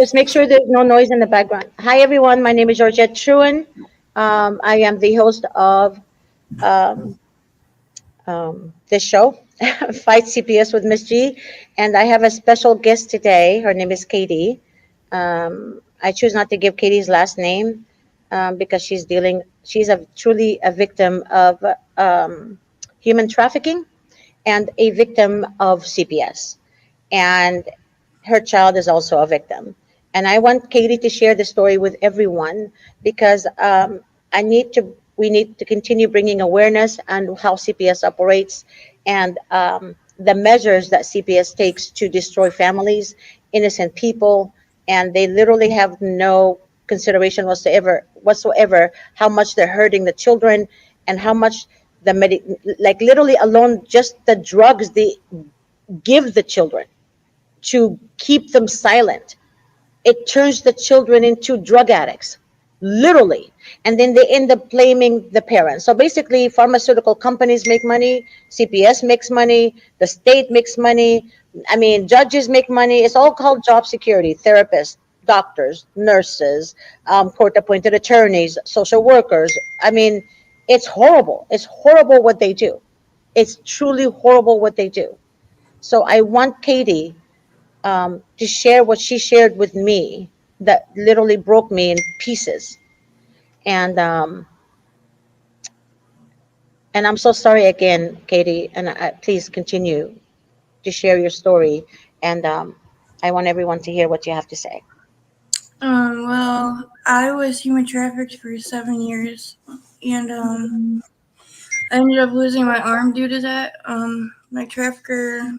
Just make sure there's no noise in the background. Hi, everyone. My name is Georgette Truen. I am the host of um, this show, Fight CPS with Miss G, and I have a special guest today. Her name is Katie. I choose not to give Katie's last name because she's a truly a victim of human trafficking and a victim of CPS. And her child is also a victim. And I want Katie to share the story with everyone because we need to continue bringing awareness on how CPS operates and the measures that CPS takes to destroy families, innocent people, and they literally have no consideration whatsoever how much they're hurting the children and how much like literally alone just the drugs they give the children to keep them silent. It turns the children into drug addicts, literally. And then they end up blaming the parents. So basically, pharmaceutical companies make money, CPS makes money, the state makes money. I mean, judges make money. It's all called job security, therapists, doctors, nurses, court appointed attorneys, social workers. I mean, it's horrible. It's horrible what they do. It's truly horrible what they do. So I want Katie to share what she shared with me that literally broke me in pieces. And and I'm so sorry again, Katie. And please continue to share your story. And I want everyone to hear what you have to say. Well, I was human trafficked for 7 years, and I ended up losing my arm due to that. My trafficker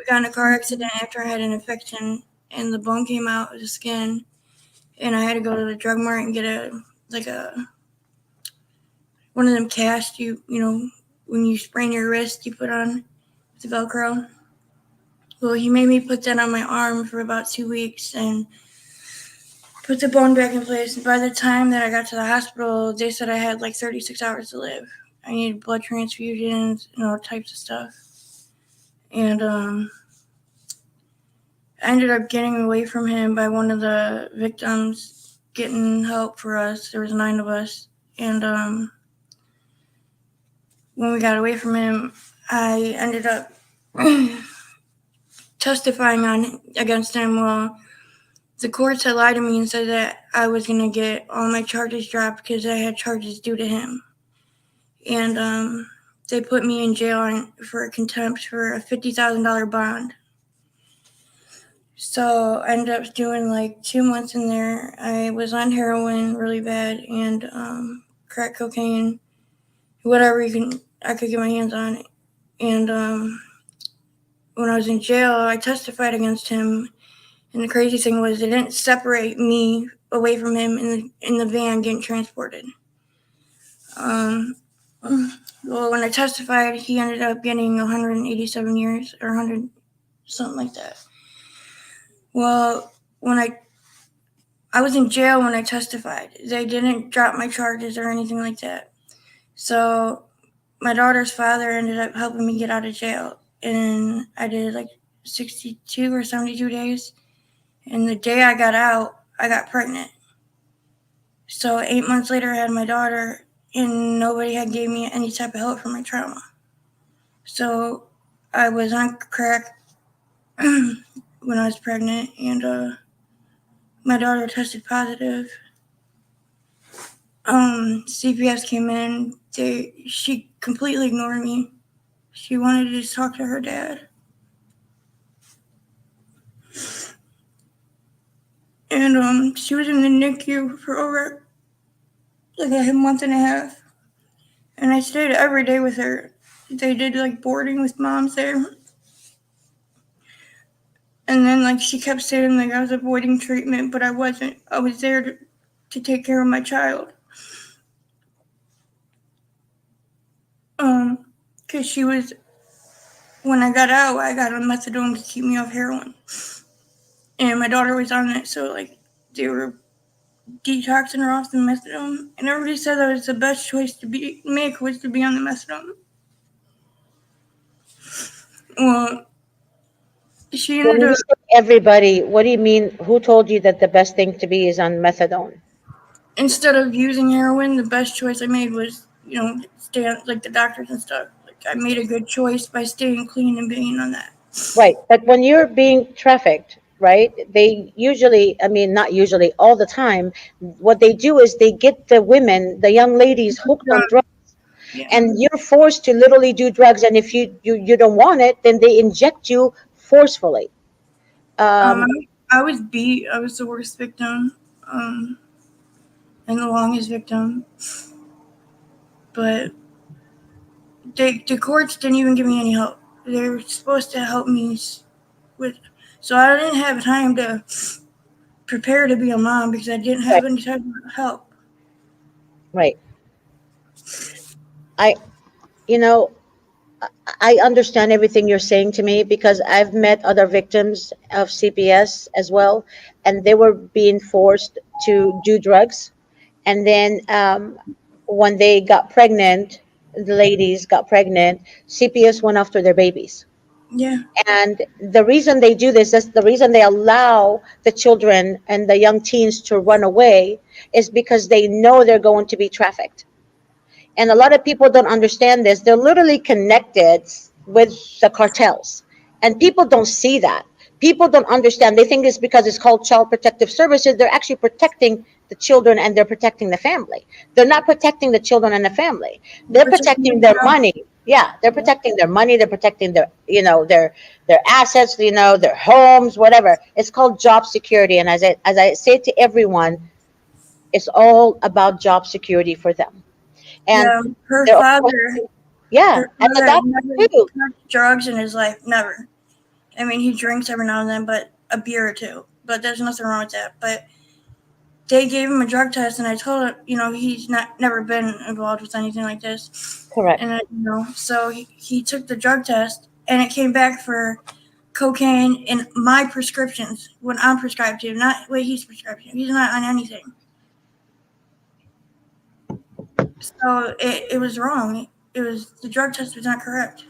got in a car accident after I had an infection, and the bone came out of the skin, and I had to go to the drug mart and get a one of them casts when you sprain your wrist you put on the Velcro. Well, he made me put that on my arm for about 2 weeks and put the bone back in place. And by the time that I got to the hospital, they said I had like 36 hours to live. I needed blood transfusions and all types of stuff. And I ended up getting away from him by one of the victims getting help for us. There was 9 of us. And when we got away from him, I ended up testifying against him. Well, the courts had lied to me and said that I was going to get all my charges dropped because I had charges due to him. And they put me in jail for contempt for a $50,000 bond. So I ended up doing like 2 months in there. I was on heroin really bad and crack cocaine, whatever I could get my hands on. And when I was in jail, I testified against him. And the crazy thing was they didn't separate me away from him in the van getting transported. Well, when I testified, he ended up getting 187 years or 100, something like that. Well, when I was in jail when I testified. They didn't drop my charges or anything like that. So my daughter's father ended up helping me get out of jail. And I did like 62 or 72 days. And the day I got out, I got pregnant. So 8 months later, I had my daughter, and nobody had gave me any type of help for my trauma. So I was on crack when I was pregnant, and my daughter tested positive. CPS came in. She completely ignored me. She wanted to just talk to her dad. And she was in the NICU for over like a month and a half. And I stayed every day with her. They did like boarding with moms there. And then like she kept saying like I was avoiding treatment, but I wasn't. I was there to take care of my child. Because when I got out, I got on methadone to keep me off heroin. And my daughter was on it, so like they were detoxing her off the methadone. And everybody said that was the best choice to make was to be on the methadone. Well, She When ended you up, say everybody, what do you mean? Who told you that the best thing to be is on methadone? instead of using heroin, the best choice I made was, stay on, like, the doctors and stuff. Like, I made a good choice by staying clean and being on that. Right. But when you're being trafficked, right, they usually, I mean, not usually, all the time, what they do is they get the women, the young ladies hooked on drugs, Yeah. and you're forced to literally do drugs. And if you don't want it, then they inject you forcefully. Um, I was beat. I was the worst victim, and the longest victim. But the courts didn't even give me any help. They were supposed to help me with, so I didn't have time to prepare to be a mom because I didn't right, have any type of help. right. I, you know, I understand everything you're saying to me because I've met other victims of CPS as well, and they were being forced to do drugs. And then when they got pregnant, the ladies got pregnant, CPS went after their babies. Yeah. And the reason they do this, is the reason they allow the children and the young teens to run away, is because they know they're going to be trafficked. And a lot of people don't understand this. They're literally connected with the cartels, and people don't see that. People don't understand. They think it's because it's called child protective services. They're actually protecting the children, and they're protecting the family. They're not protecting the children and the family. They're They're protecting protecting their themselves. money. Yeah, they're Yeah. protecting their money. They're protecting their, their assets. Their homes, whatever. It's called job security. And as I say to everyone, it's all about job security for them. And Yeah. Her they're, father. yeah, Her and the father doctor never too. touched drugs in his life. Never. I mean, he drinks every now and then, but a beer or two. But there's nothing wrong with that. But they gave him a drug test, and I told him, he's never been involved with anything like this. Correct. And so he took the drug test, and it came back for cocaine in my prescriptions when I'm prescribed to, not what he's prescribed to. He's not on anything. So it was wrong. It was, the drug test was not correct.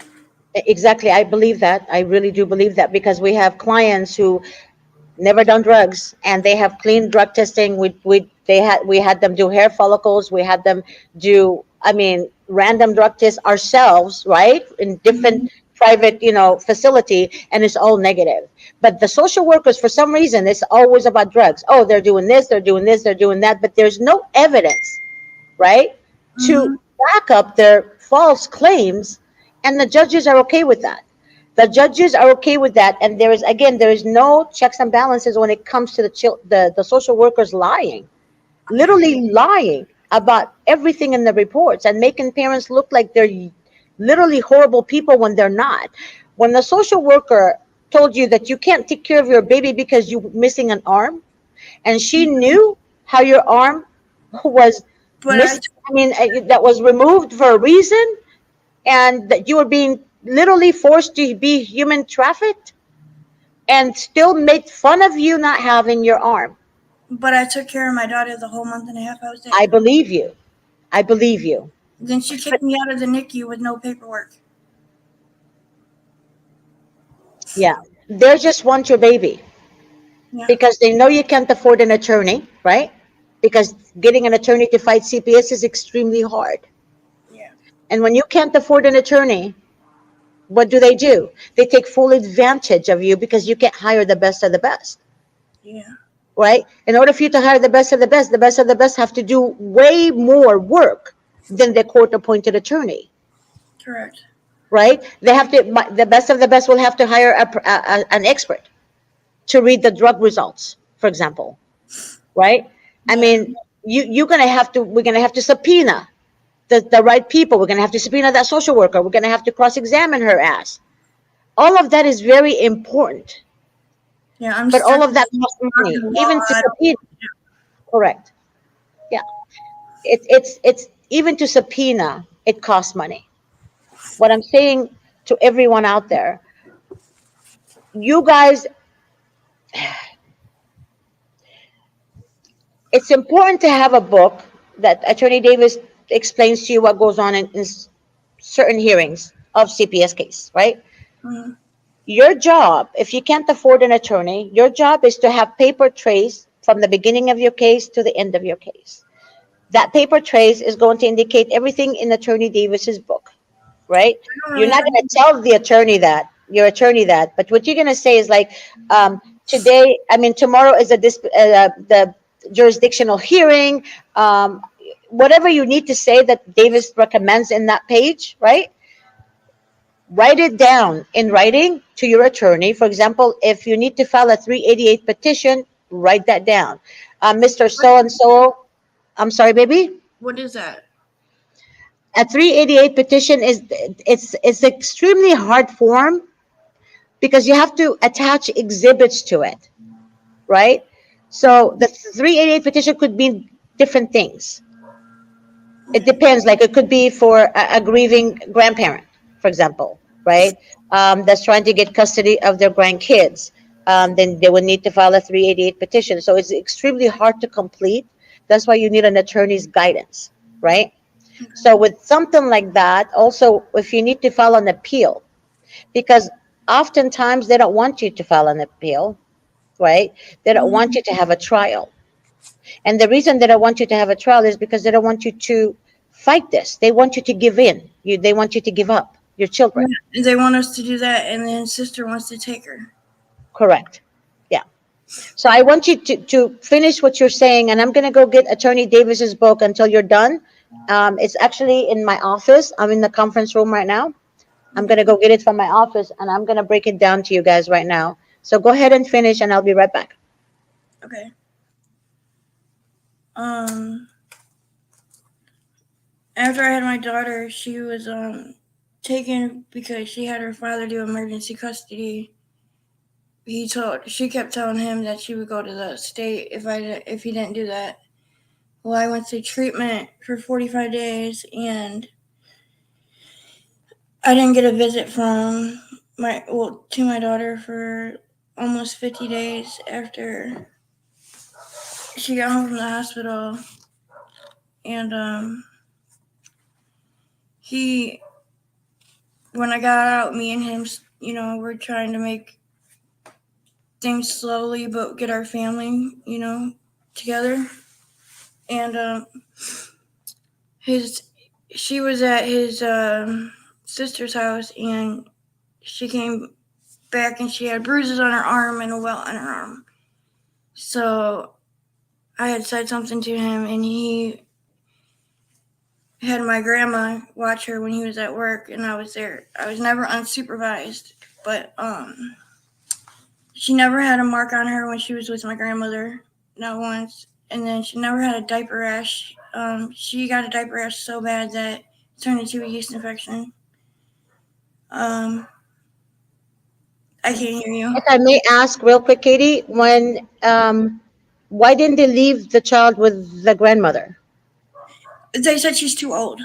Exactly. I believe that. I really do believe that because we have clients who never done drugs, and they have clean drug testing. We had them do hair follicles. We had them do, I mean, random drug tests ourselves, right? In different Mm-hmm. private, facility, and it's all negative. But the social workers, for some reason, it's always about drugs. Oh, they're doing this, they're doing this, they're doing that, but there's no evidence, right, to Mm-hmm. back up their false claims, and the judges are okay with that. The judges are okay with that, and there is no checks and balances when it comes to the social workers lying, literally lying about everything in the reports, and making parents look like they're literally horrible people when they're not. When the social worker told you that you can't take care of your baby because you're missing an arm, and she knew how your arm was But I missing, I mean, that was removed for a reason, and that you were being literally forced to be human trafficked, and still made fun of you not having your arm. but I took care of my daughter the whole month and a half I was I there. believe you. I believe you. Then she But kicked me out of the NICU with no paperwork. yeah, they just want your baby Yeah. because they know you can't afford an attorney, right? Because getting an attorney to fight CPS is extremely hard. Yeah. And when you can't afford an attorney, what do? They take full advantage of you because you can't hire the best of the best, Yeah. right? In order for you to hire the best of the best, the best of the best have to do way more work than the court appointed attorney, Correct. right? The best of the best will have to hire an expert to read the drug results, for example, right? I Yeah. mean, we're gonna have to subpoena the right people. We're gonna have to subpoena that social worker. We're gonna have to cross-examine her ass. All of that is very important, Yeah. I'm but all strict of with that the costs money, even to law. I don't. subpoena. Correct. Yeah. It's even to subpoena, it costs money. What I'm saying to everyone out there, you guys, it's important to have a book that Attorney Davis explains to you what goes on in certain hearings of CPS case, right? Mhm. Your job, if you can't afford an attorney, your job is to have paper trace from the beginning of your case to the end of your case. That paper trace is going to indicate everything in Attorney Davis's book, right? I don't You're really not have. going to tell the attorney that, your attorney that, but what you're going to say is like, today, I mean, tomorrow is the jurisdictional hearing, whatever you need to say that Davis recommends in that page, right? Write it down in writing to your attorney. For example, if you need to file a 388 petition, write that down. Mr. So and so, I'm sorry, baby. What is that? A 388 petition is it's extremely hard form because you have to attach exhibits to it, right? So the 388 petition could mean different things. It depends. Like it could be for a grieving grandparent, for example, right? That's trying to get custody of their grandkids. Then they would need to file a 388 petition. So it's extremely hard to complete. That's why you need an attorney's guidance, right? So with something like that, also if you need to file an appeal, because oftentimes they don't want you to file an appeal, right? They don't want you to have a trial. And the reason they don't want you to have a trial is because they don't want you to fight this. They want you to give in. They want you to give up your children. Yeah, they want us to do that, and then sister wants to take her. Correct. Yeah. So I want you to finish what you're saying, and I'm going to go get Attorney Davis's book until you're done. It's actually in my office. I'm in the conference room right now. I'm going to go get it from my office, and I'm going to break it down to you guys right now. So go ahead and finish, and I'll be right back. Okay. After I had my daughter, she was taken because she had her father do emergency custody. She kept telling him that she would go to the state if he didn't do that. Well, I went to treatment for 45 days, and I didn't get a visit to my daughter for almost 50 days after she got home from the hospital. And when I got out, me and him, we're trying to make things slowly, but get our family, together. And she was at his sister's house, and she came back and she had bruises on her arm and a welt on her arm. So I had said something to him, and he had my grandma watch her when he was at work, and I was there. I was never unsupervised, but she never had a mark on her when she was with my grandmother, not once. And then she never had a diaper rash. She got a diaper rash so bad that it turned into a yeast infection. I can't hear you. If I may ask real quick, Katie, why didn't they leave the child with the grandmother? They said she's too old.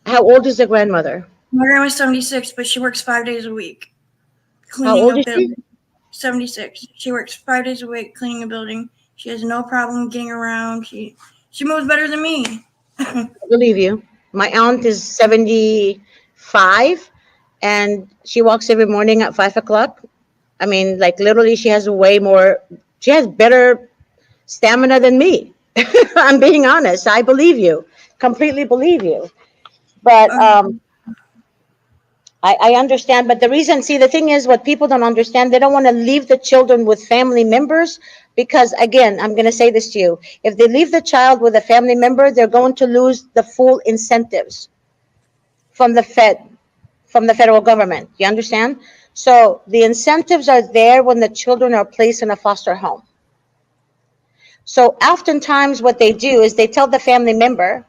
How old is the grandmother? My grandma's 76, but she works 5 days a week How cleaning old a is she? building. 76. She works 5 days a week cleaning a building. She has no problem getting around. She moves better than me. I believe you. My aunt is 75 and she walks every morning at 5 o'clock. I mean, like literally, she has she has better stamina than me. I'm being honest. I believe you, completely believe you. But I understand. But the thing is, what people don't understand, they don't want to leave the children with family members because, again, I'm going to say this to you. If they leave the child with a family member, they're going to lose the full incentives from from the federal government. You understand? So the incentives are there when the children are placed in a foster home. So oftentimes what they do is they tell the family member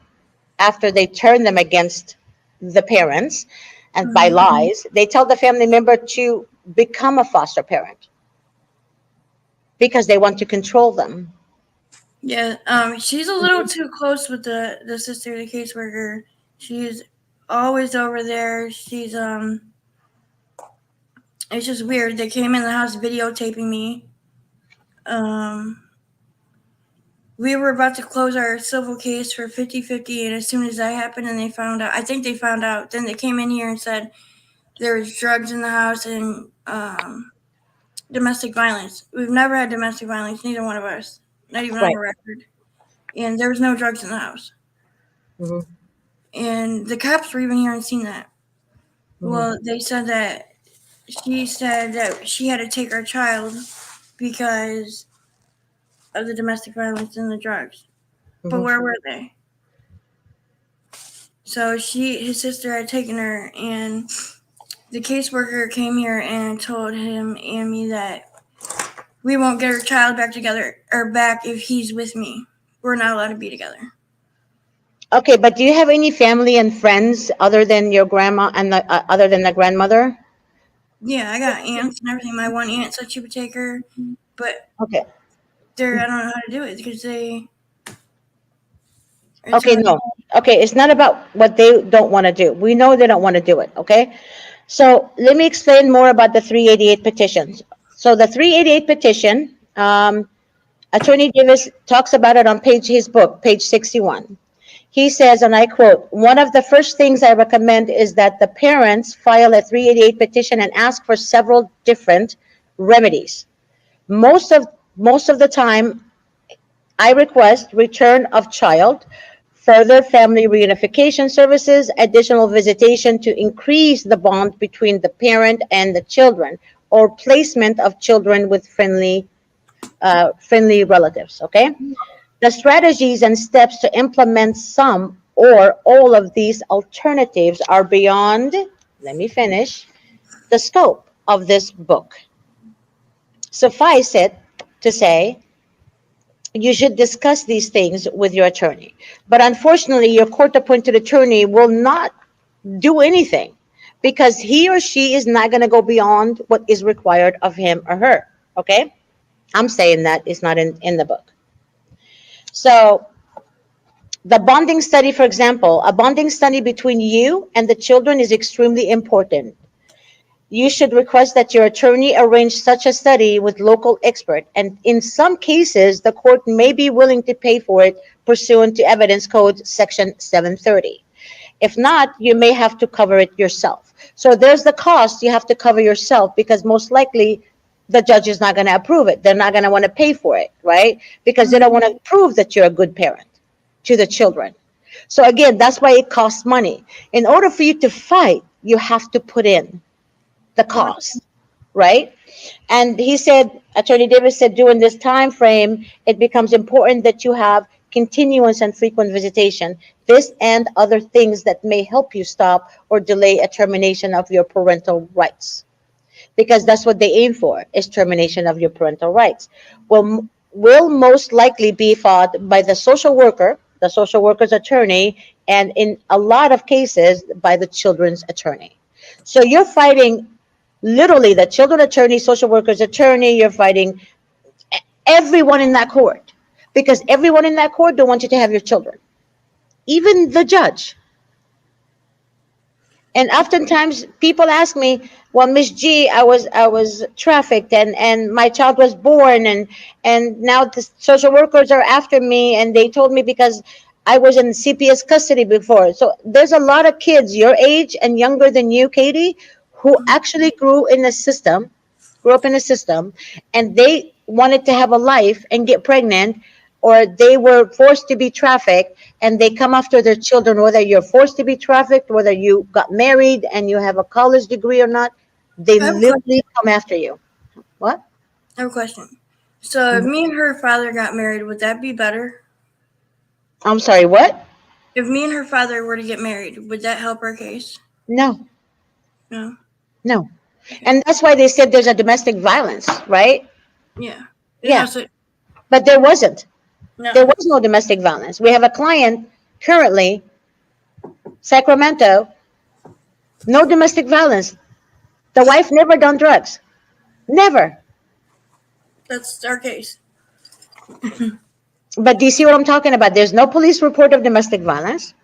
after they turn them against the parents and by lies, they tell the family member to become a foster parent because they want to control them. Yeah, she's a little too close with the sister, the caseworker. She's always over there. It's just weird. They came in the house videotaping me. We were about to close our civil case for 50-50, and as soon as that happened and I think they found out, then they came in here and said there was drugs in the house and domestic violence. We've never had domestic violence, neither one of us, not even on Right. a record. And there was no drugs in the house. Mhm. And the cops were even here and seen that. Mhm. Well, they said that she said that she had to take our child because of the domestic violence and the drugs. But Mhm. where were they? So his sister had taken her, and the caseworker came here and told him and me that we won't get our child back together or back if he's with me. We're not allowed to be together. Okay, but do you have any family and friends other than your grandma and other than the grandmother? Yeah, I got aunts and everything. My one aunt said she would take her, but Okay. I don't know how to do it because it's Okay, already. no. Okay, it's not about what they don't want to do. We know they don't want to do it, okay? So let me explain more about the 388 petitions. So the 388 petition, Attorney Davis talks about it on his book, page 61. He says, and I quote, "One of the first things I recommend is that the parents file a 388 petition and ask for several different remedies. Most of most of the time, I request return of child, further family reunification services, additional visitation to increase the bond between the parent and the children, or placement of children with friendly relatives." Okay, the strategies and steps to implement some or all of these alternatives are beyond, let me finish, the scope of this book. Suffice it to say, you should discuss these things with your attorney. But unfortunately, your court appointed attorney will not do anything because he or she is not going to go beyond what is required of him or her. Okay? I'm saying that it's not in the book. So, the bonding study, for example, a bonding study between you and the children is extremely important. You should request that your attorney arrange such a study with local expert, and in some cases, the court may be willing to pay for it pursuant to Evidence Code Section 730. If not, you may have to cover it yourself. So there's the cost you have to cover yourself because most likely the judge is not going to approve it. They're not going to want to pay for it, right? Because they don't want to prove that you're a good parent to the children. So again, that's why it costs money. In order for you to fight, you have to put in the Okay. cost, right? And he said, Attorney Davis said, during this time frame, it becomes important that you have continuous and frequent visitation. This and other things that may help you stop or delay a termination of your parental rights, because that's what they aim for, is termination of your parental rights. Will most likely be fought by the social worker's attorney, and in a lot of cases by the children's attorney. So you're fighting literally the children attorney, social worker's attorney. You're fighting everyone in that court because everyone in that court don't want you to have your children, even the judge. And oftentimes people ask me, well, Miss G, I was trafficked, and my child was born, and now the social workers are after me, and they told me because I was in CPS custody before. So there's a lot of kids your age and younger than you, Katie, who actually grew up in a system, and they wanted to have a life and get pregnant, or they were forced to be trafficked, and they come after their children, whether you're forced to be trafficked, whether you got married and you have a college degree or not, they I have a question. literally come after you. What? I have a question. So if Mhm. me and her father got married, would that be better? I'm sorry, what? If me and her father were to get married, would that help our case? No, No. no. Okay. And that's why they said there's a domestic violence, right? Yeah. Yeah, Yeah. So but there wasn't. There no. was no domestic violence. We have a client currently, Sacramento, no domestic violence. The wife never done drugs. Never. That's our case. But do you see what I'm talking about? There's no police report of domestic violence.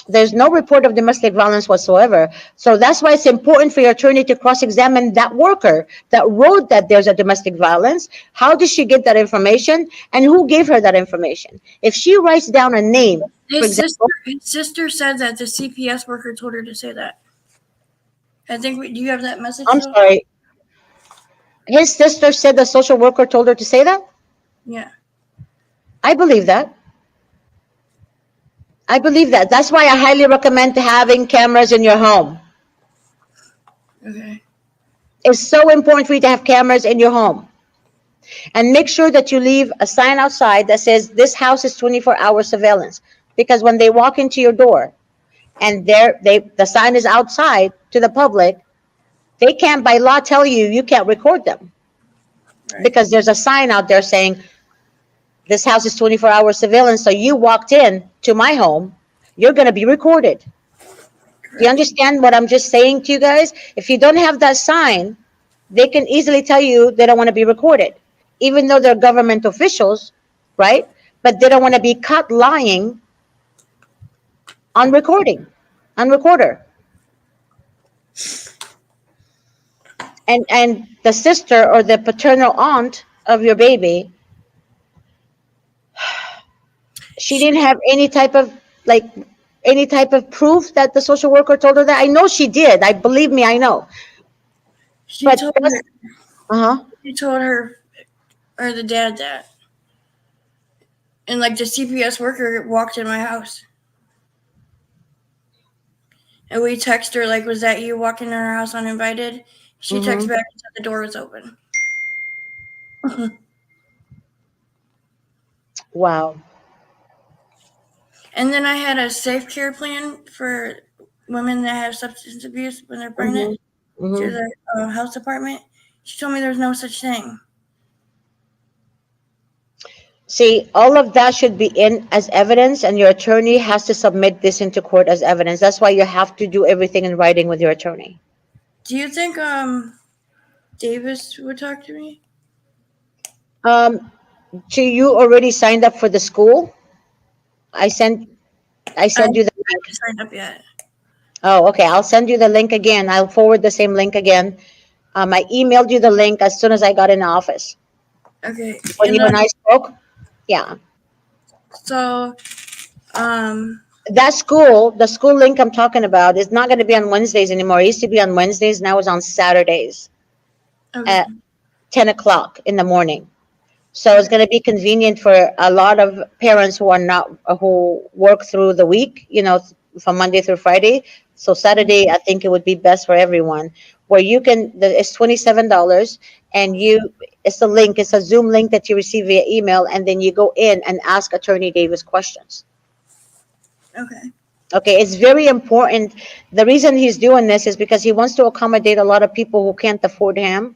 There's no report of domestic violence whatsoever. So that's why it's important for your attorney to cross-examine that worker that wrote that there's a domestic violence. How did she get that information? And who gave her that information? If she writes down a name, for example, His sister said that the CPS worker told her to say that. I think. Do you have that message I'm though? sorry. His sister said the social worker told her to say that? Yeah. I believe that. I believe that. That's why I highly recommend having cameras in your home. Okay. It's so important for you to have cameras in your home. And make sure that you leave a sign outside that says this house is 24-hour surveillance. Because when they walk into your door and the sign is outside to the public, they can't by law tell you can't record them. Right. Because there's a sign out there saying this house is 24-hour surveillance. So you walked in to my home, you're going to be recorded. Do you understand what I'm just saying to you guys? If you don't have that sign, they can easily tell you they don't want to be recorded, even though they're government officials, right? But they don't want to be caught lying on recording, on recorder. And the sister or the paternal aunt of your baby, she didn't have any type of like any type of proof that the social worker told her that. I know she did. I believe me, I know. She But told that's, her. uh-huh. She told her or the dad that, and like the CPS worker walked in my house, and we text her like, "Was that you walking in our house uninvited?" She texted back and said the door was open. Wow. And then I had a safe care plan for women that have substance abuse when they're pregnant through the health department. She told me there's no such thing. See, all of that should be in as evidence, and your attorney has to submit this into court as evidence. That's why you have to do everything in writing with your attorney. Do you think Davis would talk to me? So you already signed up for the school? I sent I you the link. haven't signed up yet. Oh, okay. I'll send you the link again. I'll forward the same link again. I emailed you the link as soon as I got in the office. Okay. When you and I spoke? Yeah. So, That school, the school link I'm talking about, is not going to be on Wednesdays anymore. It used to be on Wednesdays. Now it's on Saturdays okay. at 10 o'clock in the morning. So it's going to be convenient for a lot of parents who are not, who work through the week, from Monday through Friday. So Saturday, I think it would be best for everyone, where you can, it's $27 and it's a link, it's a Zoom link that you receive via email. And then you go in and ask Attorney Davis questions. Okay. Okay, it's very important. The reason he's doing this is because he wants to accommodate a lot of people who can't afford him.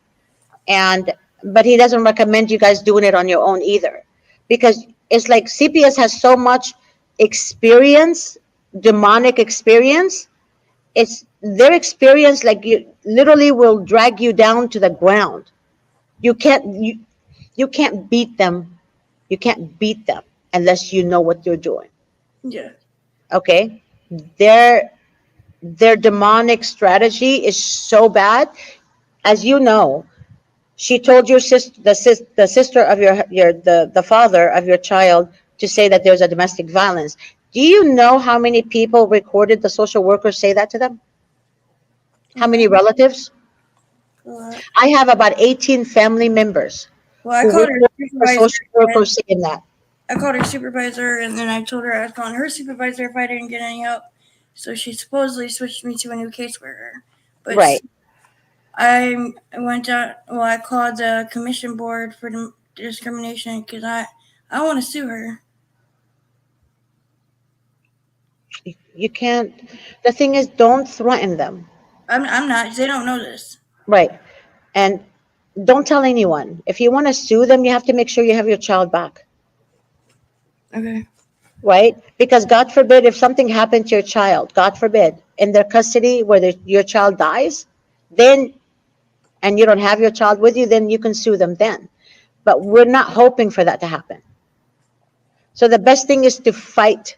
But he doesn't recommend you guys doing it on your own either, because it's like CPS has so much experience, demonic experience. It's their experience, like, you literally will drag you down to the ground. You can't beat them. You can't beat them unless you know what you're doing. Yeah. Okay, their demonic strategy is so bad, as you know. She told your sister, the sister of the father of your child, to say that there's a domestic violence. Do you know how many people recorded the social workers say that to them? How many relatives? I have about 18 family members Well, I who called her recorded the supervisor. social workers saying that. I called her supervisor, and then I told her I was calling her supervisor if I didn't get any help. So she supposedly switched me to a new caseworker. But Right. I went out. Well, I called the commission board for discrimination because I want to sue her. You can't. The thing is, don't threaten them. I'm not. They don't know this. Right. And don't tell anyone. If you want to sue them, you have to make sure you have your child back. Okay. Right? Because God forbid, if something happened to your child, God forbid, in their custody where your child dies, then, and you don't have your child with you, then you can sue them then. But we're not hoping for that to happen. So the best thing is to fight,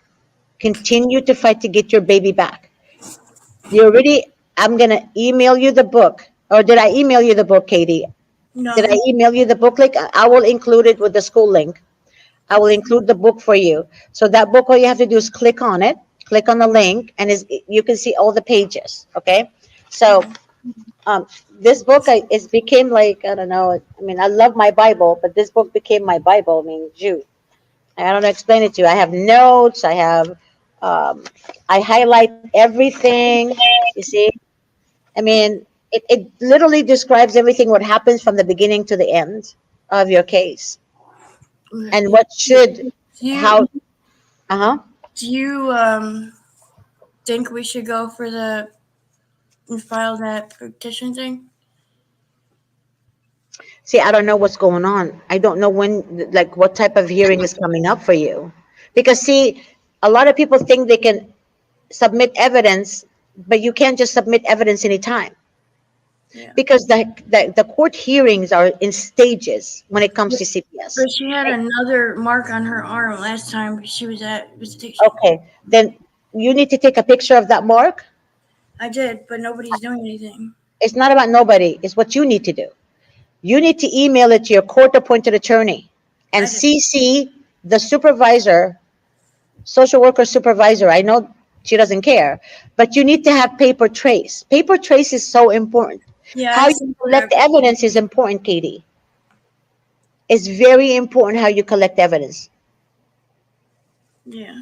continue to fight to get your baby back. I'm going to email you the book. Or did I email you the book, Katie? No. Did I email you the book link? I will include it with the school link. I will include the book for you. So that book, all you have to do is click on it, click on the link, and you can see all the pages. Okay. So This book, it became like, I don't know. I mean, I love my Bible, but this book became my Bible. I mean, Jude. I don't know, explain it to you. I have notes. Um, I highlight everything. You see, I mean, it literally describes everything what happens from the beginning to the end of your case and Okay. what should Do you how. Uh huh. do you think we should go for the and file that petition thing? See, I don't know what's going on. I don't know when, like, what type of hearing is coming up for you, because see, a lot of people think they can submit evidence, but you can't just submit evidence anytime. Yeah. Because the court hearings are in stages when it comes to CPS. But she had Right? another mark on her arm last time she was at visitation. Okay, then you need to take a picture of that mark. I did, but nobody's doing anything. It's not about nobody, it's what you need to do. You need to email it to your court appointed attorney and I did. CC the supervisor, social worker supervisor. I know she doesn't care, but you need to have paper trace. Paper trace is so important. Yeah, I How you sent her. collect evidence is important, Katie. It's very important how you collect evidence. Yeah.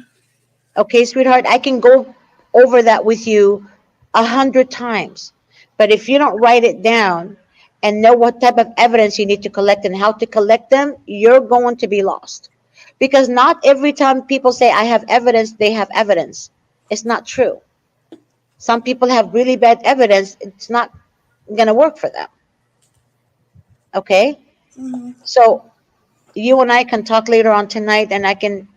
Okay, sweetheart, I can go over that with you 100 times. But if you don't write it down and know what type of evidence you need to collect and how to collect them, you're going to be lost. Because not every time people say, I have evidence, they have evidence. It's not true. Some people have really bad evidence, it's not going to work for them. Okay? Hmm. So you and I can talk later on tonight and I can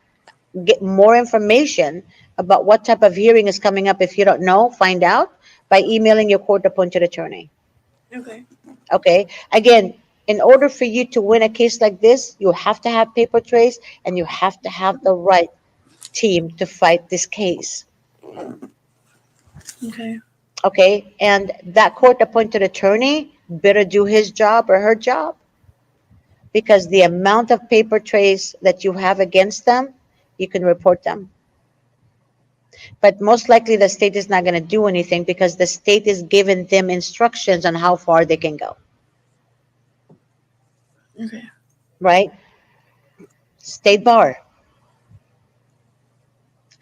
get more information about what type of hearing is coming up. If you don't know, find out by emailing your court appointed attorney. Okay. Okay, again, in order for you to win a case like this, you have to have paper trace and you have to have the right team to fight this case. Okay. Okay, and that court appointed attorney better do his job or her job, because the amount of paper trace that you have against them, you can report them. But most likely the state is not going to do anything because the state is giving them instructions on how far they can go, Okay. right? State bar,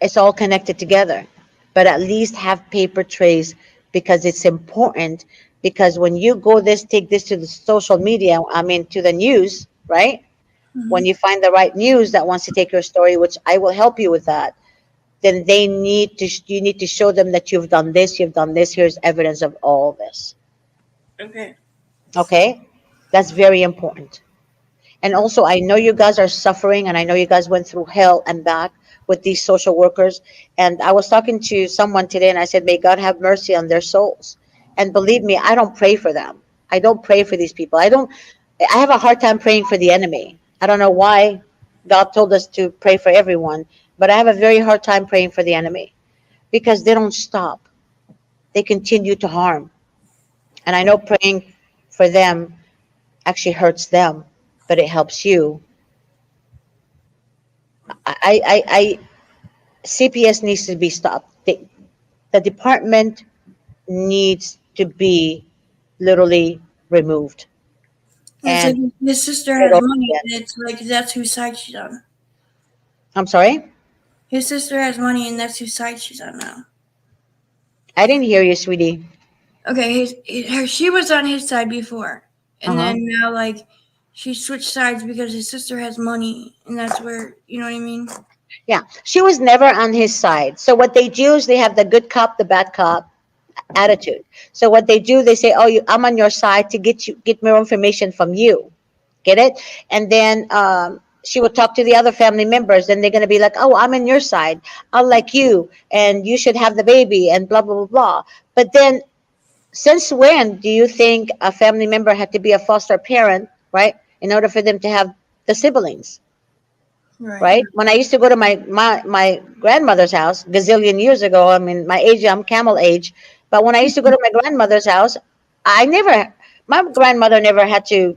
it's all connected together. But at least have paper trace, because it's important. Because when you go this, take this to the social media, I mean, to the news, right? Hmm. When you find the right news that wants to take your story, which I will help you with that, then you need to show them that you've done this, here's evidence of all this. Okay. Okay? That's very important. And also, I know you guys are suffering, and I know you guys went through hell and back with these social workers. And I was talking to someone today, and I said, may God have mercy on their souls. And believe me, I don't pray for them. I don't pray for these people. I have a hard time praying for the enemy. I don't know why God told us to pray for everyone, but I have a very hard time praying for the enemy because they don't stop. They continue to harm. And I know praying for them actually hurts them, but it helps you. I CPS needs to be stopped. The department needs to be literally removed It's like and his sister started has over money, again. and it's like that's whose side she's on. I'm sorry, His sister has money, and that's whose side she's on now. I didn't hear you, sweetie. Okay, she was on his side before, Uh and huh. then now like she switched sides because his sister has money, and that's where you know what I mean. Yeah, she was never on his side. So what they do is they have the good cop, the bad cop attitude. So what they do, they say, "Oh, I'm on your side to get more information from you." Get it? And then she would talk to the other family members. Then they're gonna be like, "Oh, I'm on your side. I like you, and you should have the baby," and blah blah blah blah. But then, since when do you think a family member had to be a foster parent, right, in order for them to have the siblings? Right. Right? When I used to go to my grandmother's house gazillion years ago, I mean, my age, I'm camel age, but when I used to go to my grandmother's house, I never, my grandmother never had to,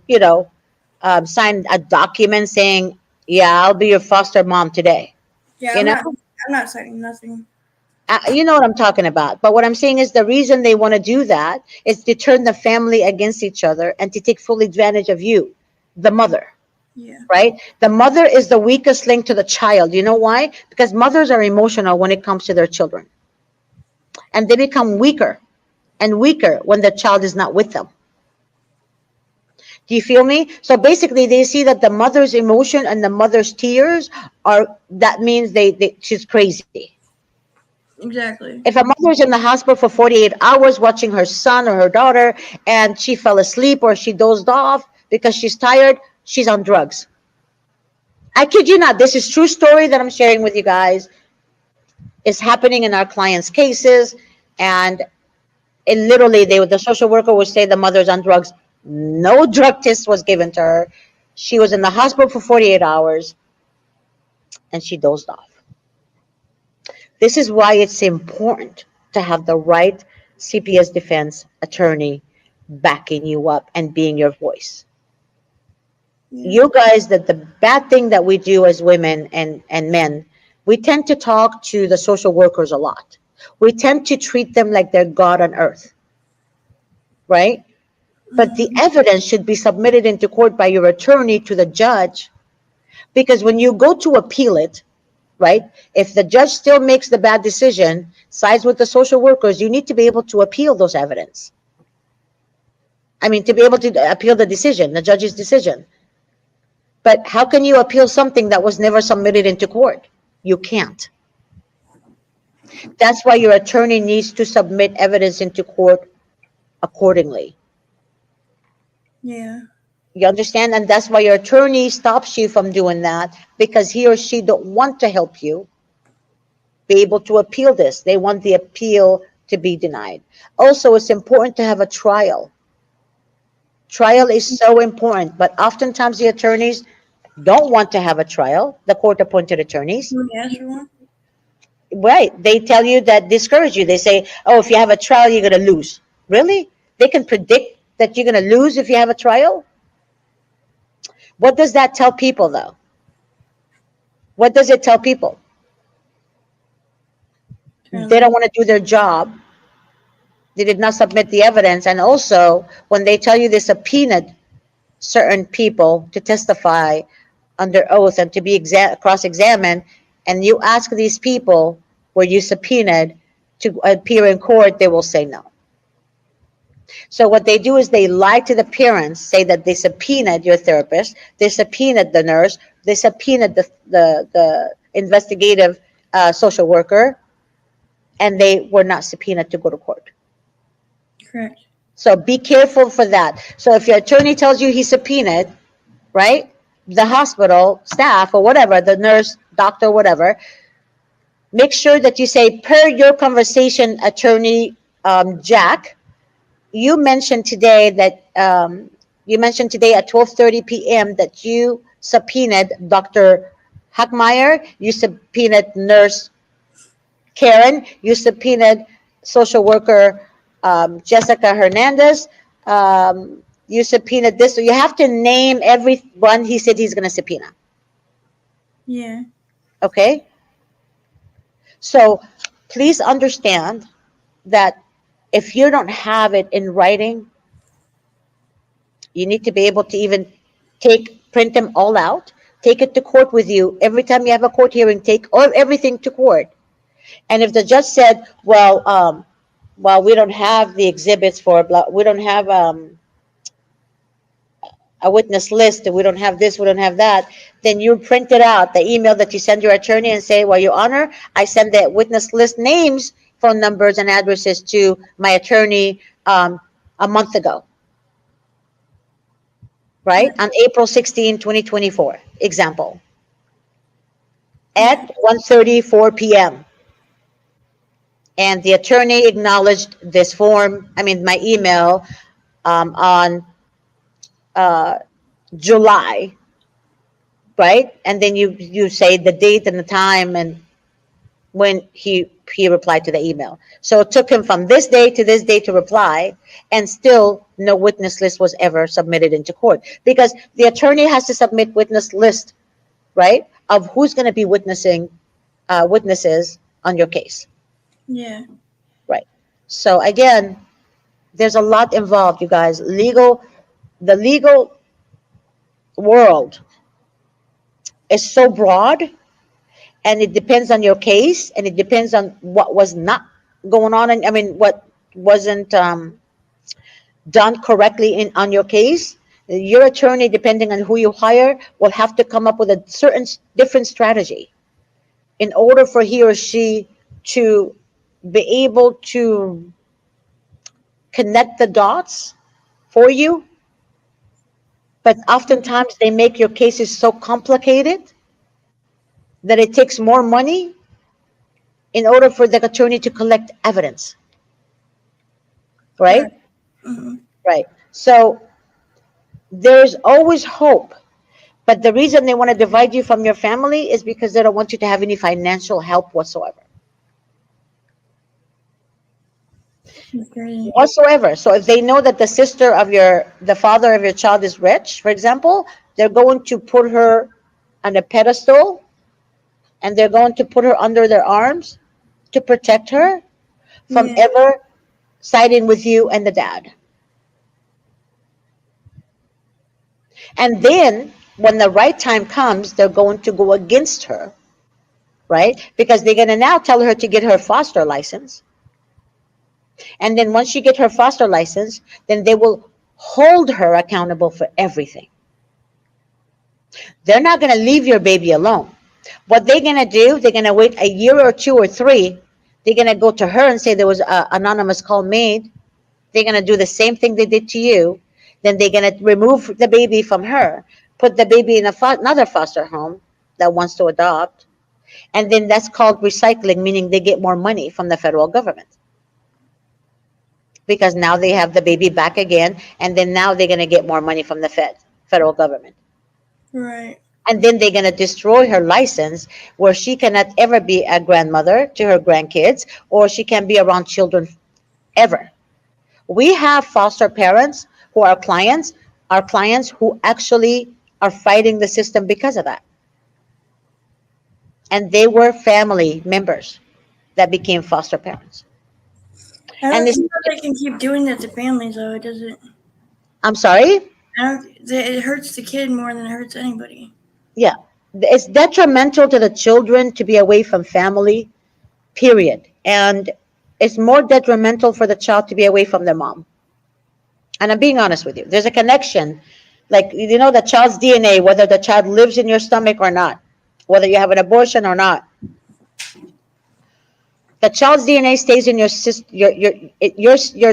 sign a document saying, yeah, I'll be your foster mom today. Yeah, You know? I'm not citing nothing. You know what I'm talking about. But what I'm saying is the reason they want to do that is to turn the family against each other and to take full advantage of you, the mother, Yeah. right? The mother is the weakest link to the child. You know why? Because mothers are emotional when it comes to their children, and they become weaker and weaker when the child is not with them. Do you feel me? So basically, they see that the mother's emotion and the mother's tears are, that means she's crazy. Exactly. If a mother's in the hospital for 48 hours watching her son or her daughter and she fell asleep or she dozed off because she's tired, she's on drugs. I kid you not. This is true story that I'm sharing with you guys. It's happening in our clients' cases, and it literally, the social worker would say the mother's on drugs. No drug test was given to her. She was in the hospital for 48 hours and she dozed off. This is why it's important to have the right CPS defense attorney backing you up and being your voice. Yeah. You guys, that the bad thing that we do as women and men, we tend to talk to the social workers a lot. We tend to treat them like they're God on earth, right? But the evidence should be submitted into court by your attorney to the judge, because when you go to appeal it, right, if the judge still makes the bad decision, sides with the social workers, you need to be able to appeal those evidence. I mean, to be able to appeal the decision, the judge's decision. But how can you appeal something that was never submitted into court? You can't. That's why your attorney needs to submit evidence into court accordingly. Yeah. You understand? And that's why your attorney stops you from doing that, because he or she don't want to help you be able to appeal this. They want the appeal to be denied. Also, it's important to have a trial. Trial is so important, but oftentimes the attorneys don't want to have a trial, the court appointed attorneys. Can we ask for one? Right. They tell you that, discourage you. They say, oh, if you have a trial, you're going to lose. Really? They can predict that you're going to lose if you have a trial? What does that tell people, though? What does it tell people? They don't want to do their job. They did not submit the evidence. And also, when they tell you they subpoenaed certain people to testify under oath and to be cross-examined, and you ask these people, were you subpoenaed to appear in court, they will say no. So what they do is they lie to the parents, say that they subpoenaed your therapist, they subpoenaed the nurse, they subpoenaed the investigative social worker, and they were not subpoenaed to go to court. Correct. So be careful for that. So if your attorney tells you he subpoenaed, right, the hospital staff or whatever, the nurse, doctor, whatever, make sure that you say, per your conversation, attorney Jack, you mentioned today that at 12:30 p.m. that you subpoenaed Dr. Hackmeyer, you subpoenaed nurse Karen, you subpoenaed social worker Jessica Hernandez, you subpoenaed this. So you have to name everyone he said he's going to subpoena. Yeah. Okay? So please understand that if you don't have it in writing, you need to be able to even print them all out, take it to court with you. Every time you have a court hearing, take everything to court. And if the judge said, well, we don't have the exhibits for we don't have a witness list, we don't have this, we don't have that, then you print it out, the email that you send your attorney and say, well, your honor, I send the witness list names, phone numbers, and addresses to my attorney a month ago, right? On April 16, 2024, example, at 1:34 p.m. And the attorney acknowledged this form, my email, on uh, July, right? And then you say the date and the time and when he replied to the email. So it took him from this day to this day to reply, and still no witness list was ever submitted into court, because the attorney has to submit witness list, right, of who's going to be witnesses on your case. Yeah. Right. So again, there's a lot involved, you guys. The legal world is so broad, and it depends on your case, and it depends on what was not going on, and I mean what wasn't done correctly in on your case. Your attorney, depending on who you hire, will have to come up with a certain different strategy in order for he or she to be able to connect the dots for you. But oftentimes they make your cases so complicated that it takes more money in order for the attorney to collect evidence, right? Right. Hmm. Right. So there's always hope. But the reason they want to divide you from your family is because they don't want you to have any financial help whatsoever. That's crazy. Whatsoever. So if they know that the father of your child is rich, for example, they're going to put her on a pedestal, and they're going to put her under their arms to protect her from Yeah. ever siding with you and the dad. And then when the right time comes, they're going to go against her, right? Because they're going to now tell her to get her foster license. And then once she get her foster license, then they will hold her accountable for everything. They're not going to leave your baby alone. What they're going to do, they're going to wait a year or two or three. They're going to go to her and say there was an anonymous call made. They're going to do the same thing they did to you. Then they're going to remove the baby from her, put the baby in another foster home that wants to adopt. And then that's called recycling, meaning they get more money from the federal government because now they have the baby back again. And then now they're going to get more money from the federal government. Right. And then they're going to destroy her license where she cannot ever be a grandmother to her grandkids, or she can be around children ever. We have foster parents who are clients, our clients who actually are fighting the system because of that. And they were family members that became foster parents. I And don't it's, see how they can keep doing that to families, though. It doesn't. I'm sorry? I don't. It hurts the kid more than it hurts anybody. Yeah. It's detrimental to the children to be away from family, period. And it's more detrimental for the child to be away from their mom. And I'm being honest with you. There's a connection, like, the child's DNA, whether the child lives in your stomach or not, whether you have an abortion or not. The child's DNA stays in your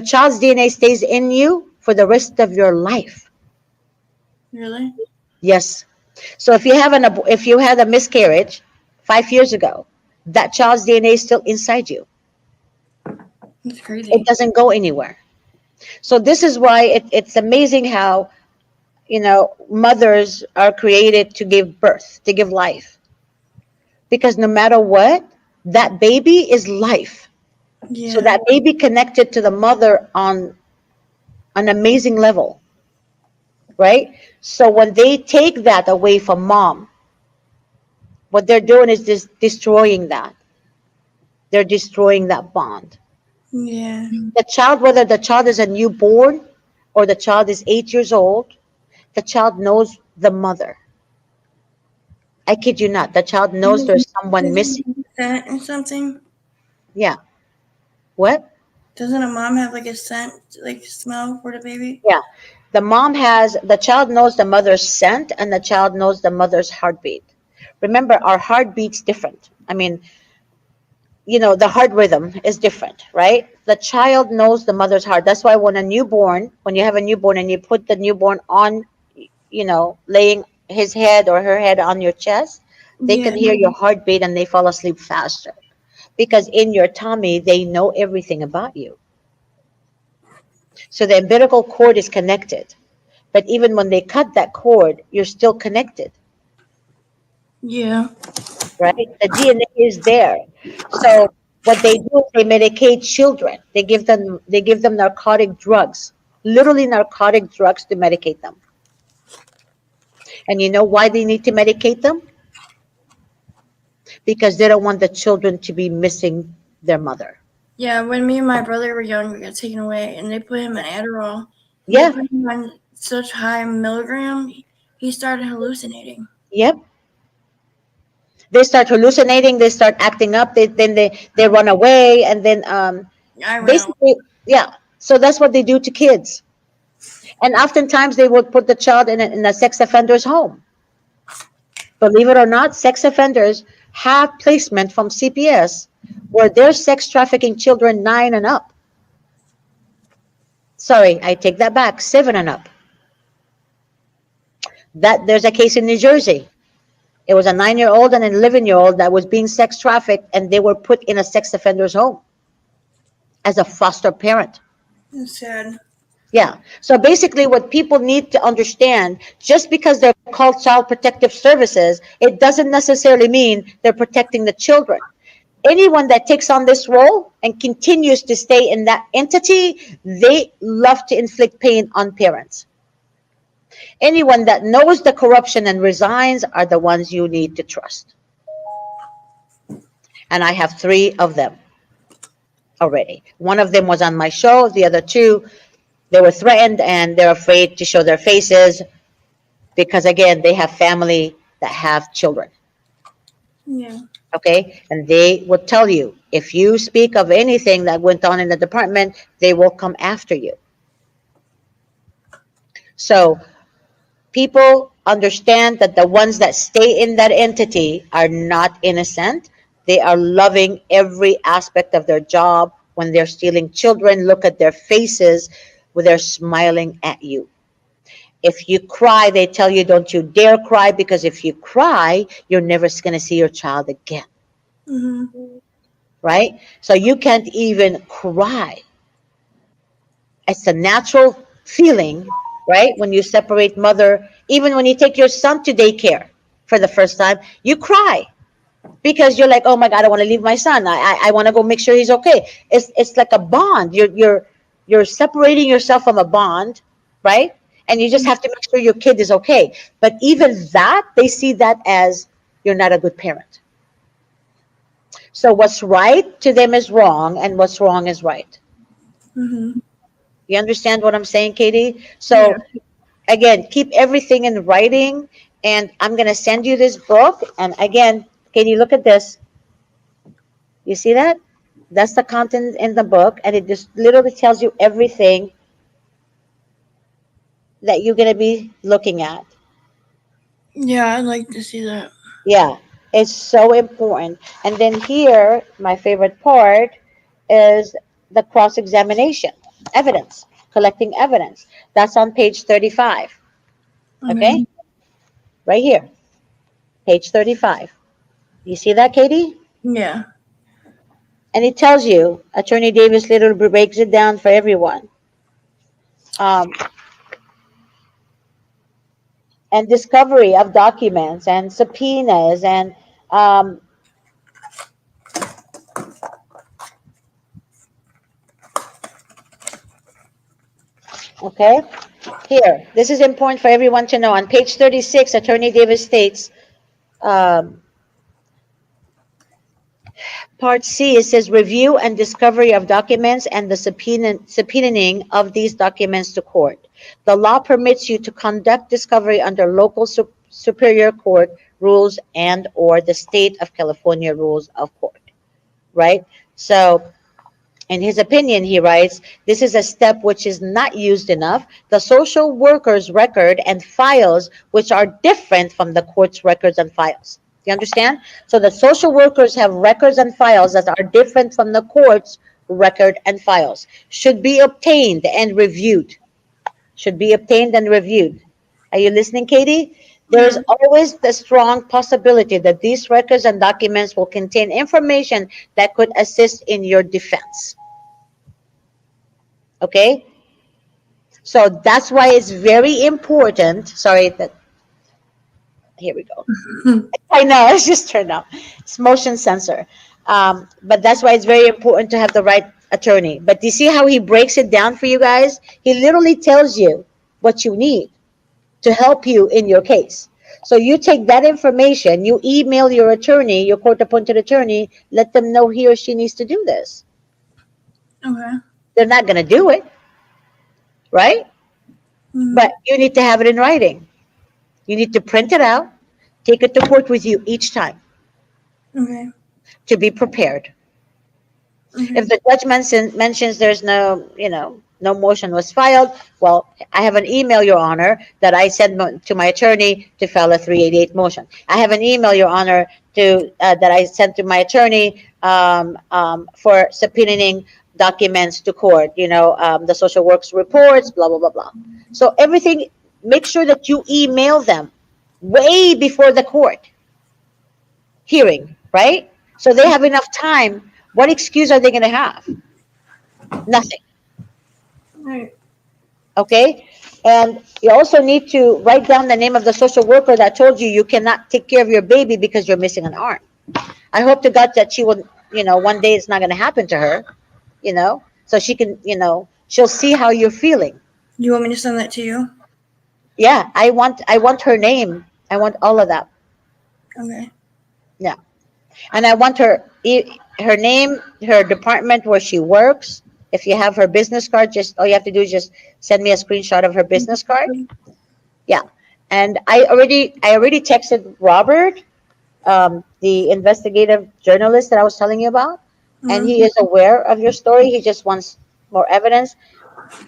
child's DNA stays in you for the rest of your life. Really? Yes. So if you had a miscarriage 5 years ago, that child's DNA is still inside you. That's It crazy. doesn't go anywhere. So this is why it's amazing how mothers are created to give birth, to give life, because no matter what, that baby is life. So Yeah. that baby connected to the mother on an amazing level, right? So when they take that away from mom, what they're doing is just destroying that. They're destroying that bond. Yeah. The child, whether the child is a newborn or the child is 8 years old, the child knows the mother. I kid you not. The child knows there's someone missing. Doesn't scent or something? Yeah. What? Doesn't a mom have like a scent, like smell for the baby? Yeah. The child knows the mother's scent, and the child knows the mother's heartbeat. Remember, our heartbeat's different. I mean, the heart rhythm is different, right? The child knows the mother's heart. That's why when you have a newborn and you put the newborn on, laying his head or her head on your chest, they can Yeah. hear your heartbeat and they fall asleep faster because in your tummy, they know everything about you. So the umbilical cord is connected. But even when they cut that cord, you're still connected, Yeah. right? The DNA is there. So what they do is they medicate children. They give them narcotic drugs, literally narcotic drugs to medicate them. And you know why they need to medicate them? Because they don't want the children to be missing their mother. Yeah, when me and my brother were young, we got taken away, and they put him on Adderall. Yeah. They put him on such high milligram, he started hallucinating. Yep. They start hallucinating. They start acting up. Then they run away, and then I ran away. basically, yeah. So that's what they do to kids. And oftentimes they would put the child in a sex offender's home. Believe it or not, sex offenders have placement from CPS where they're sex trafficking children 9 and up. Sorry, I take that back, 7 and up. That there's a case in New Jersey. It was a 9-year-old and an 11-year-old that was being sex trafficked, and they were put in a sex offender's home as a foster parent. It's sad. Yeah. So basically, what people need to understand, just because they're called child protective services, it doesn't necessarily mean they're protecting the children. Anyone that takes on this role and continues to stay in that entity, they love to inflict pain on parents. Anyone that knows the corruption and resigns are the ones you need to trust. And I have 3 of them already. One of them was on my show. The other 2, they were threatened and they're afraid to show their faces because, again, they have family that have children. Yeah. Okay, and they will tell you if you speak of anything that went on in the department, they will come after you. So people understand that the ones that stay in that entity are not innocent. They are loving every aspect of their job. When they're stealing children, look at their faces where they're smiling at you. If you cry, they tell you don't you dare cry, because if you cry, you're never going to see your child again. Mm-hmm. Right? So you can't even cry. It's a natural feeling, right? When you separate mother, even when you take your son to daycare for the first time, you cry because you're like, oh my God, I want to leave my son. I want to go make sure he's okay. It's like a bond. You're separating yourself from a bond, right? And you just have to make sure your kid is okay. But even that, they see that as you're not a good parent. So what's right to them is wrong, and what's wrong is right. Mm-hmm. You understand what I'm saying, Katie? Yeah. So again, keep everything in writing, and I'm going to send you this book. And again, Katie, look at this. You see that? That's the content in the book, and it just literally tells you everything that you're going to be looking at. Yeah, I'd like to see that. Yeah, it's so important. And then here, my favorite part is the cross examination, evidence, collecting evidence. That's on page 35. Okay, right here, page 35. You see that, Katie? Yeah. And it tells you, Attorney Davis literally breaks it down for everyone. Um, and discovery of documents and subpoenas and okay, here, this is important for everyone to know. On page 36, Attorney Davis states, um, Part C, it says review and discovery of documents and the subpoenaing of these documents to court. The law permits you to conduct discovery under local superior court rules and or the state of California rules of court, right? So in his opinion, he writes, this is a step which is not used enough. The social worker's record and files, which are different from the court's records and files. You understand? So the social workers have records and files that are different from the court's record and files. Should be obtained and reviewed. Should be obtained and reviewed. Are you listening, Katie? There's Yeah. always the strong possibility that these records and documents will contain information that could assist in your defense. Okay? So that's why it's very important. Sorry, that here we go. I know, it's just turned off. It's motion sensor. But that's why it's very important to have the right attorney. But do you see how he breaks it down for you guys? He literally tells you what you need to help you in your case. So you take that information, you email your attorney, your court appointed attorney, let them know he or she needs to do this. Okay. They're not going to do it, right? Mm-hmm. But you need to have it in writing. You need to print it out, take it to court with you each time Okay. to be prepared. Okay. If the judge mentions there's no, no motion was filed, well, I have an email, Your Honor, that I sent to my attorney to file a 388 motion. I have an email, Your Honor, that I sent to my attorney for subpoenaing documents to court, the social works reports, blah, blah, blah, blah. So everything, make sure that you email them way before the court hearing, right? So they have enough time. What excuse are they going to have? Nothing. Right. Okay. And you also need to write down the name of the social worker that told you you cannot take care of your baby because you're missing an arm. I hope to God that she will, one day it's not going to happen to her, so she can, she'll see how you're feeling. Do you want me to send that to you? Yeah. I want her name. I want all of that. Okay. Yeah. And I want her name, her department where she works. If you have her business card, just all you have to do is just send me a screenshot of her business card. Yeah. And I already texted Robert, the investigative journalist that I was telling you about, and Mm-hmm. he is aware of your story. He just wants more evidence,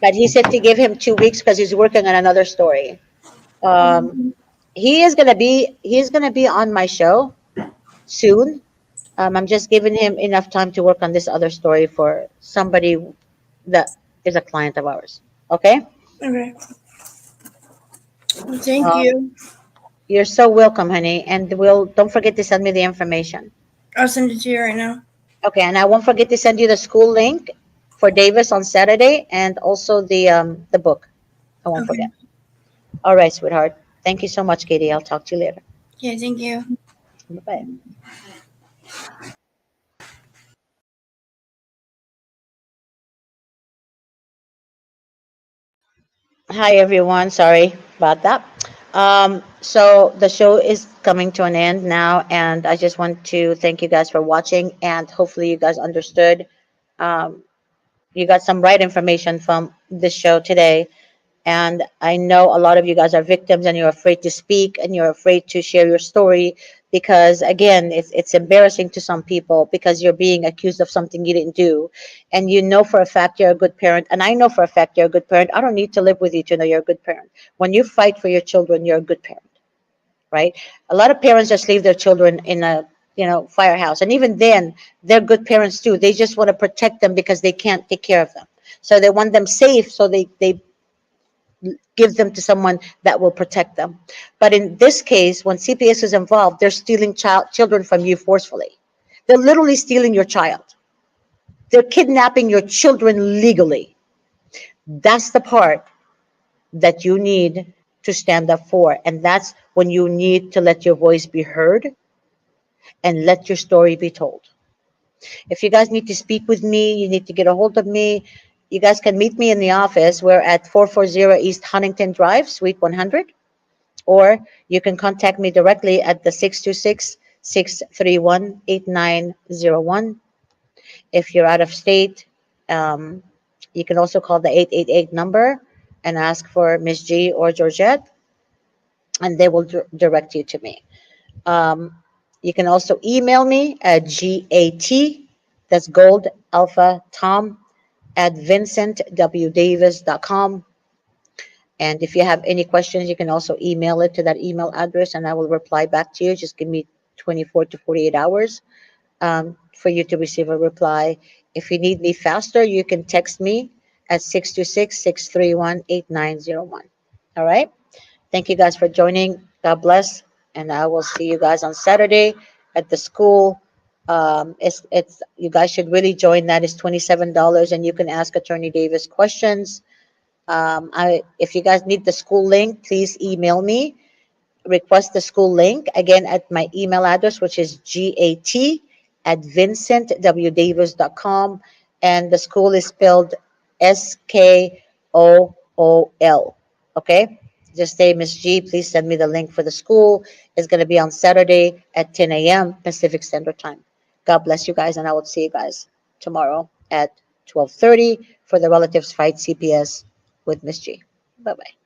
but he said to give him 2 weeks because he's working on another story. Um, he's gonna be on my show soon. I'm just giving him enough time to work on this other story for somebody that is a client of ours. Okay? Okay. Well, thank Um, you. you're so welcome, honey. And don't forget to send me the information. I'll send it to you right now. Okay, and I won't forget to send you the school link for Davis on Saturday and also the book. I won't Okay. forget. All right, sweetheart. Thank you so much, Katie. I'll talk to you later. Yeah, thank you. Bye bye. Hi, everyone. Sorry about that. So the show is coming to an end now, and I just want to thank you guys for watching, and hopefully you guys understood. Um, you got some right information from this show today. And I know a lot of you guys are victims and you're afraid to speak and you're afraid to share your story because, again, it's embarrassing to some people because you're being accused of something you didn't do. And you know for a fact you're a good parent. And I know for a fact you're a good parent. I don't need to live with you to know you're a good parent. When you fight for your children, you're a good parent, right? A lot of parents just leave their children in a firehouse. And even then, they're good parents too. They just want to protect them because they can't take care of them. So they want them safe. So they give them to someone that will protect them. But in this case, when CPS is involved, they're stealing children from you forcefully. They're literally stealing your child. They're kidnapping your children legally. That's the part that you need to stand up for. And that's when you need to let your voice be heard and let your story be told. If you guys need to speak with me, you need to get a hold of me. You guys can meet me in the office. We're at 440 East Huntington Drive, Suite 100. Or you can contact me directly at the 626-631-8901. If you're out of state, um, you can also call the 888 number and ask for Miss G or Georgette, and they will direct you to me. Um, you can also email me at GAT, that's Gold Alpha Tom, at vincentwdavis.com. And if you have any questions, you can also email it to that email address and I will reply back to you. Just give me 24 to 48 hours for you to receive a reply. If you need me faster, you can text me at 626-631-8901. All right. Thank you guys for joining. God bless. And I will see you guys on Saturday at the school. It's you guys should really join that. It's $27 and you can ask Attorney Davis questions. If you guys need the school link, please email me. Request the school link again at my email address, which is gat@vincentwdavis.com. And the school is spelled SKOOL. Okay? Just say, Miss G, please send me the link for the school. It's going to be on Saturday at 10 a.m. Pacific Standard Time. God bless you guys, and I will see you guys tomorrow at 12:30 for the relatives fight CPS with Miss G. Bye-bye.